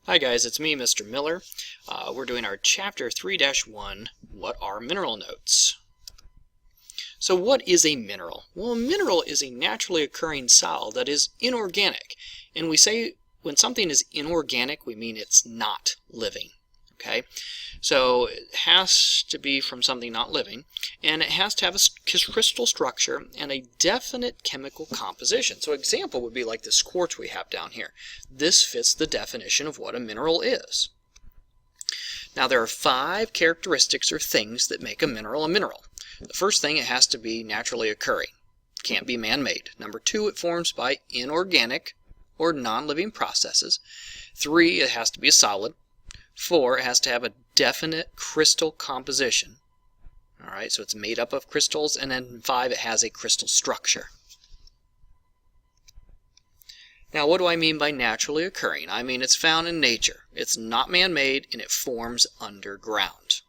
Hi guys, it's me, Mr. Miller. We're doing our Chapter 3-1, What are Mineral Notes? So what is a mineral? Well, a mineral is a naturally occurring solid that is inorganic. And we say when something is inorganic, we mean it's not living. Okay? So it has to be from something not living, and it has to have a crystal structure and a definite chemical composition. So an example would be like this quartz we have down here. This fits the definition of what a mineral is. Now there are 5 characteristics or things that make a mineral a mineral. The first thing, it has to be naturally occurring. Can't be man-made. Number 2, it forms by inorganic or non-living processes. 3, it has to be a solid. 4, it has to have a definite crystal composition. Alright, so it's made up of crystals. And then 5, it has a crystal structure. Now, what do I mean by naturally occurring? I mean it's found in nature. It's not man-made, and it forms underground.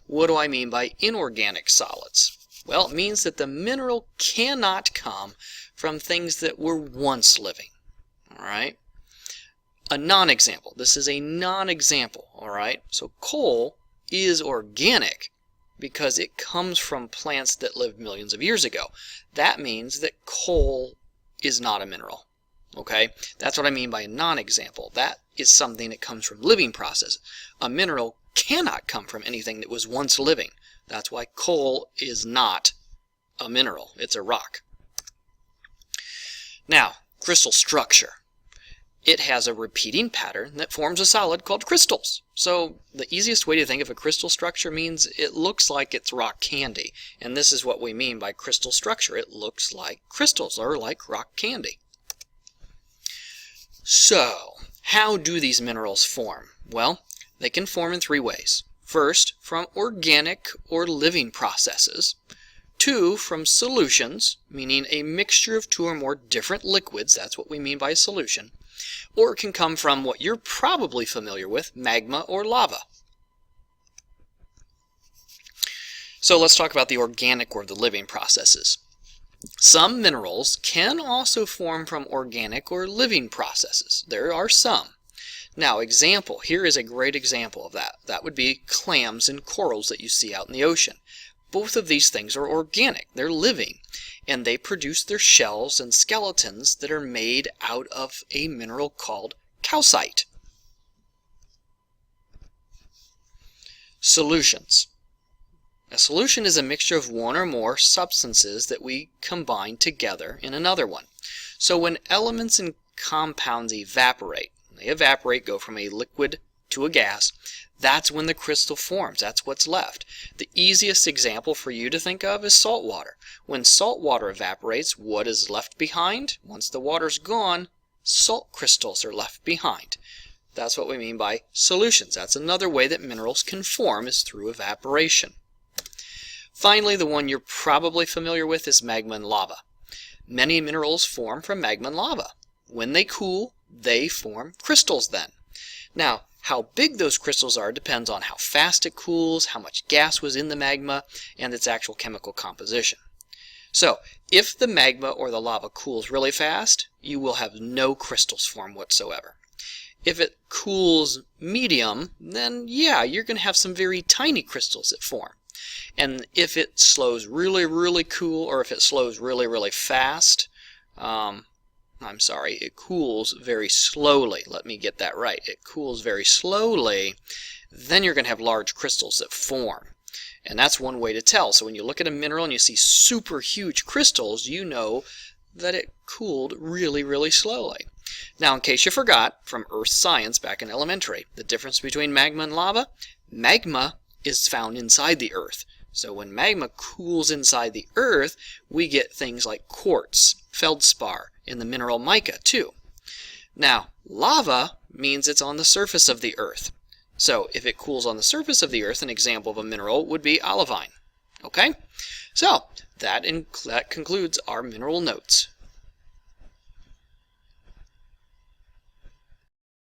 What do I mean by inorganic solids? Well, it means that the mineral cannot come from things that were once living. Alright? A non-example. This is a non-example, alright? So coal is organic because it comes from plants that lived millions of years ago. That means that coal is not a mineral, okay? That's what I mean by a non-example. That is something that comes from living processes. A mineral cannot come from anything that was once living. That's why coal is not a mineral. It's a rock. Now, crystal structure. It has a repeating pattern that forms a solid called crystals. So the easiest way to think of a crystal structure means it looks like it's rock candy. And this is what we mean by crystal structure. It looks like crystals or like rock candy. So, how do these minerals form? Well, they can form in 3 ways. First, from organic or living processes. 2, from solutions, meaning a mixture of 2 or more different liquids. That's what we mean by a solution. Or it can come from what you're probably familiar with, magma or lava. So let's talk about the organic or the living processes. Some minerals can also form from organic or living processes. There are some. Now, example, here is a great example of that. That would be clams and corals that you see out in the ocean. Both of these things are organic. They're living. And they produce their shells and skeletons that are made out of a mineral called calcite. Solutions. A solution is a mixture of 1 or more substances that we combine together in another one. So when elements and compounds evaporate, go from a liquid to a gas, that's when the crystal forms. That's what's left. The easiest example for you to think of is salt water. When salt water evaporates, what is left behind? Once the water's gone, salt crystals are left behind. That's what we mean by solutions. That's another way that minerals can form, is through evaporation. Finally, the one you're probably familiar with is magma and lava. Many minerals form from magma and lava. When they cool, they form crystals then. Now, how big those crystals are depends on how fast it cools, how much gas was in the magma, and its actual chemical composition. So, if the magma or the lava cools really fast, you will have no crystals form whatsoever. If it cools medium, then yeah, you're going to have some very tiny crystals that form. And if it slows really, really cool, or if it slows really, really fast, it cools very slowly. Let me get that right. It cools very slowly. Then you're going to have large crystals that form. And that's one way to tell. So when you look at a mineral and you see super huge crystals, you know that it cooled really, really slowly. Now, in case you forgot from earth science back in elementary, the difference between magma and lava, magma is found inside the earth. So when magma cools inside the earth, we get things like quartz, feldspar, and the mineral mica too. Now, lava means it's on the surface of the earth. So if it cools on the surface of the earth, an example of a mineral would be olivine. Okay? So that concludes our mineral notes.